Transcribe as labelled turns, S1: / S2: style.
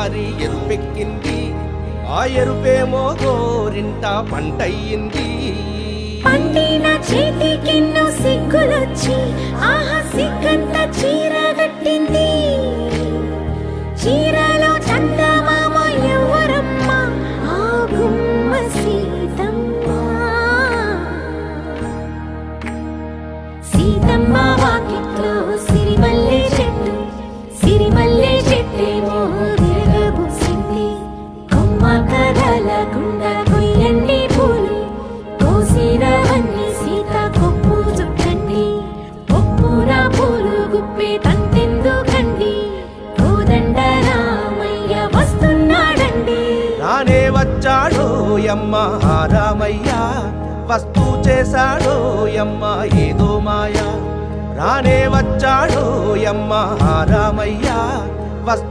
S1: ఒకసారి ఎరుపెక్కింది, ఆ ఎరుపేమో గోరింట పంటయ్యింది.
S2: పండిన చేతికెన్నో సిగ్గులొచ్చి ఆహా సిగ్గంత చీరగట్టింది. చీరలో చందమామ ఎవరమ్మ, ఆ గుమ్మ సీతమ్మ. సీతమ్మ వాకిట్లో సిరిమల్లె చెట్టు, సిరిమల్లె చెట్టేమో తిరగబూసింది. కొమ్మ కదలకుండా కొయ్యండి పూలు, కోసిరవన్నీ సీత కొప్పు చుట్టండి. ఒప్పున పూలు గుప్పే తంతెందుకండి, కోదండ రామయ్య వస్తున్నాడండి.
S1: రానే వచ్చాడో యమ్మ ఆ రామయ్య, వస్తూ చేశాడో యమ్మ ఏదో మాయ. రానే వచ్చాడో యమ్మ ఆ రామయ్య,